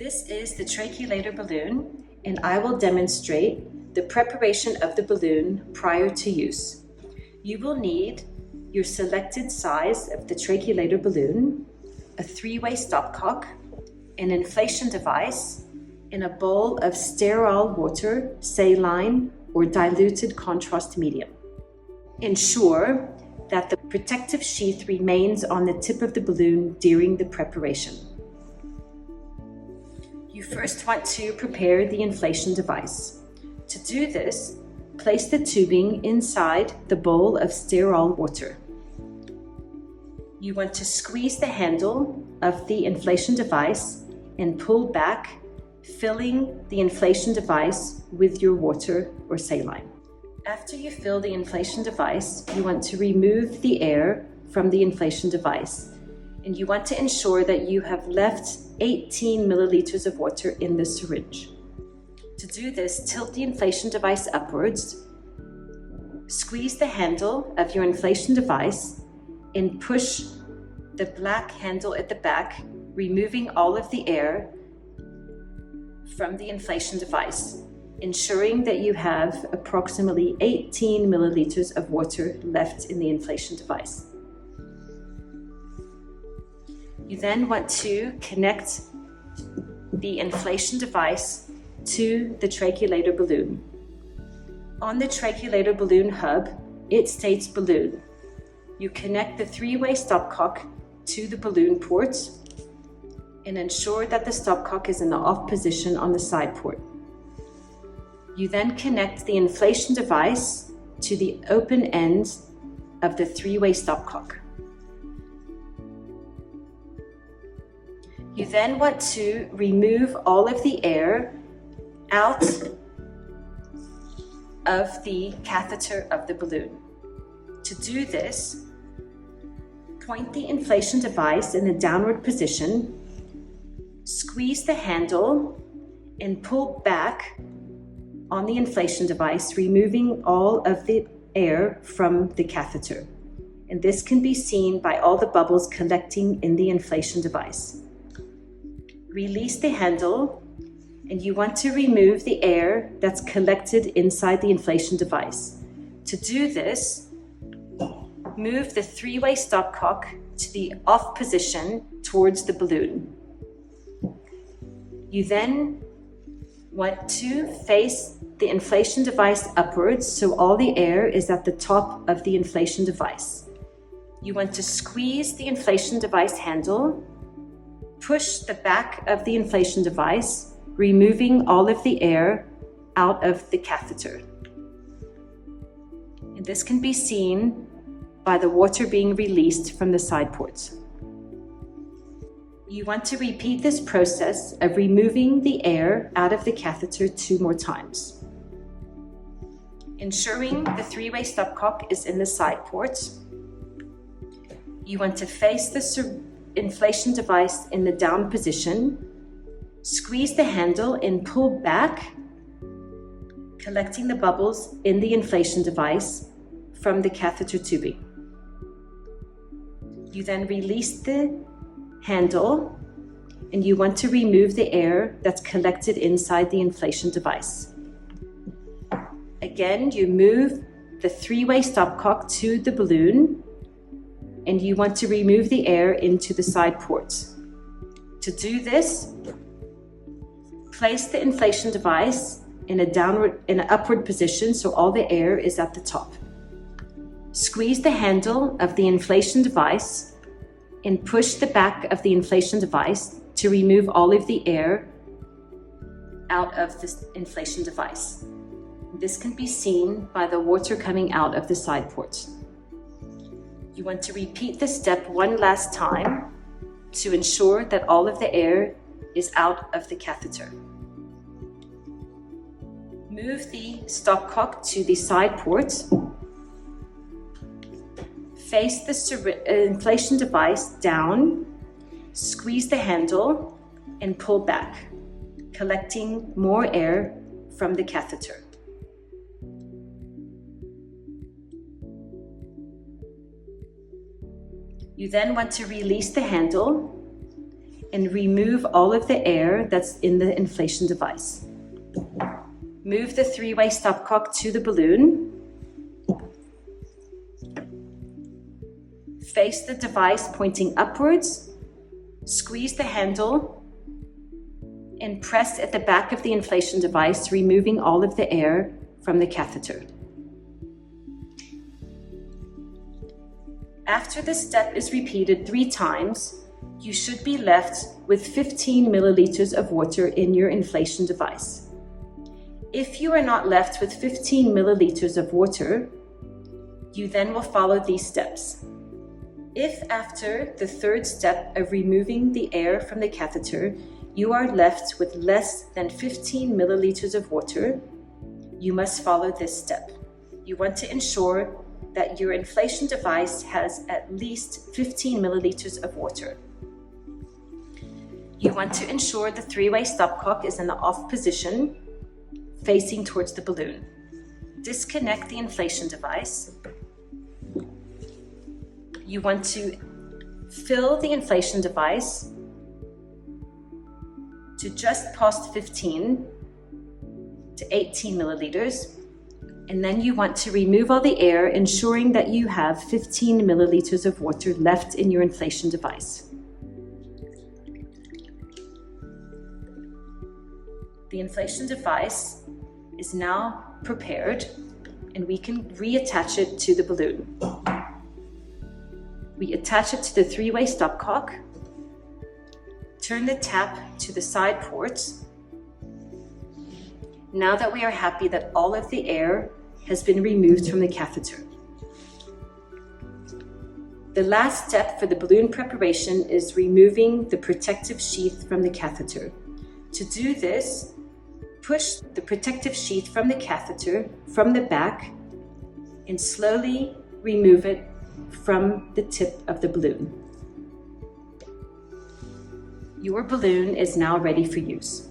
This is the Trachealator balloon, and I will demonstrate the preparation of the balloon prior to use. You will need your selected size of the Trachealator balloon, a 3-way stopcock, an inflation device, and a bowl of sterile water, saline, or diluted contrast medium. Ensure that the protective sheath remains on the tip of the balloon during the preparation. You first want to prepare the inflation device. To do this, place the tubing inside the bowl of sterile water. You want to squeeze the handle of the inflation device and pull back, filling the inflation device with your water or saline. After you fill the inflation device, you want to remove the air from the inflation device, and you want to ensure that you have left 18 milliliters of water in the syringe. To do this, tilt the inflation device upwards, squeeze the handle of your inflation device, and push the black handle at the back, removing all of the air from the inflation device, ensuring that you have approximately 18 milliliters of water left in the inflation device. You then want to connect the inflation device to the Trachealator balloon. On the Trachealator balloon hub, it states balloon. You connect the 3-way stopcock to the balloon port and ensure that the stopcock is in the off position on the side port. You then connect the inflation device to the open end of the 3-way stopcock. You then want to remove all of the air out of the catheter of the balloon. To do this, point the inflation device in the downward position, squeeze the handle, and pull back on the inflation device, removing all of the air from the catheter. And this can be seen by all the bubbles collecting in the inflation device. Release the handle, and you want to remove the air that's collected inside the inflation device. To do this, move the 3-way stopcock to the off position towards the balloon. You then want to face the inflation device upwards, so all the air is at the top of the inflation device. You want to squeeze the inflation device handle, push the back of the inflation device, removing all of the air out of the catheter. And this can be seen by the water being released from the side ports. You want to repeat this process of removing the air out of the catheter 2 more times. Ensuring the 3-way stopcock is in the side port, you want to face the inflation device in the down position, squeeze the handle and pull back, collecting the bubbles in the inflation device from the catheter tubing. You then release the handle, and you want to remove the air that's collected inside the inflation device. Again, you move the 3-way stopcock to the balloon, and you want to remove the air into the side ports. To do this, place the inflation device in an upward position so all the air is at the top. Squeeze the handle of the inflation device and push the back of the inflation device to remove all of the air out of the inflation device. This can be seen by the water coming out of the side ports. You want to repeat this step one last time to ensure that all of the air is out of the catheter. Move the stopcock to the side port. Face the inflation device down, squeeze the handle, and pull back, collecting more air from the catheter. You then want to release the handle and remove all of the air that's in the inflation device. Move the three-way stopcock to the balloon. Face the device pointing upwards. Squeeze the handle and press at the back of the inflation device, removing all of the air from the catheter. After this step is repeated 3 times, you should be left with 15 milliliters of water in your inflation device. If you are not left with 15 milliliters of water, you then will follow these steps. If after the 3rd step of removing the air from the catheter, you are left with less than 15 milliliters of water, you must follow this step. You want to ensure that your inflation device has at least 15 milliliters of water. You want to ensure the three-way stopcock is in the off position, facing towards the balloon. Disconnect the inflation device. You want to fill the inflation device to just past 15 to 18 milliliters. And then you want to remove all the air, ensuring that you have 15 milliliters of water left in your inflation device. The inflation device is now prepared, and we can reattach it to the balloon. We attach it to the three-way stopcock, turn the tap to the side ports. Now that we are happy that all of the air has been removed from the catheter. The last step for the balloon preparation is removing the protective sheath from the catheter. To do this, push the protective sheath from the catheter from the back and slowly remove it from the tip of the balloon. Your balloon is now ready for use.